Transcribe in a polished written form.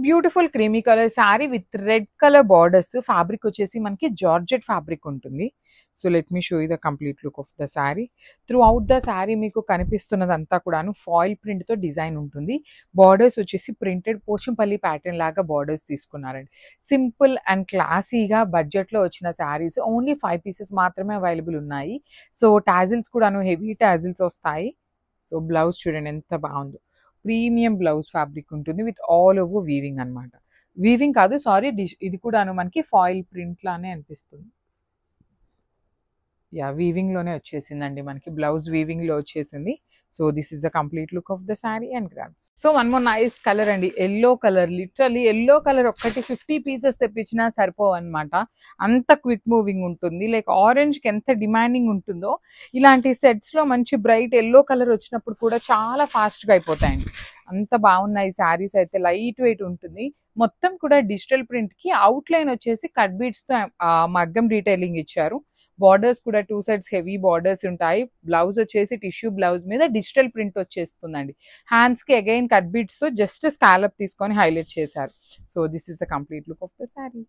Beautiful creamy colour sari with red colour borders. Fabric వచ్చేసి మనకి georgette fabric ఉంటుంది. So let me show you the complete look of the sari. Through out the sari మీకు కనిపిస్తున్నదంతా కూడాను foil print తో design ఉంటుంది. Borders వచ్చేసి printed Pochampally pattern లాగా borders తీసుకున్నారండి. సింపుల్ అండ్ క్లాసీగా బడ్జెట్ లో వచ్చిన శారీస్. ఓన్లీ 5 పీసెస్ మాత్రమే అవైలబుల్ ఉన్నాయి. సో టాజిల్స్ కూడాను హెవీ టాజిల్స్ వస్తాయి. సో బ్లౌజ్ చూడండి ఎంత బాగుందో. ప్రీమియం బ్లౌజ్ ఫ్యాబ్రిక్ ఉంటుంది విత్ ఆల్ ఓవర్ వీవింగ్ అన్నమాట. వీవింగ్ కాదు సారీ, ఇది కూడాను మనకి ఫాయిల్ ప్రింట్ లానే అనిపిస్తుంది. యా వీవింగ్ లోనే వచ్చేసిందండి మనకి. బ్లౌజ్ వీవింగ్ లో వచ్చేసింది. So this is the complete look of the sari and grams. So one more nice colour అండి, yellow colour. Literally yellow colour ఒక్కటి 50 పీసెస్ తెప్పించినా సరిపోవు అనమాట. అంత క్విక్ మూవింగ్ ఉంటుంది. లైక్ ఆరెంజ్ కి ఎంత డిమాండింగ్ ఉంటుందో ఇలాంటి సెట్స్ లో మంచి బ్రైట్ ఎల్లో కలర్ వచ్చినప్పుడు కూడా చాలా ఫాస్ట్ గా అయిపోతాయండి. అంత బాగున్నాయి శారీస్ అయితే. లైట్ వెయిట్ ఉంటుంది. మొత్తం కూడా డిజిటల్ ప్రింట్ కి అవుట్ లైన్ వచ్చేసి కట్ బీట్స్ తో మగ్గం డీటెయిలింగ్ ఇచ్చారు. బార్డర్స్ కూడా 2 సైడ్స్ హెవీ బార్డర్స్ ఉంటాయి. బ్లౌజ్ వచ్చేసి టిష్యూ బ్లౌజ్ మీద డిజిటల్ ప్రింట్ వచ్చేస్తుందండి. హ్యాండ్స్ కి అగైన్ కట్ బీట్స్ తో జస్ట్ స్కాలప్ తీసుకొని హైలైట్ చేశారు. So this is the complete look of the sari.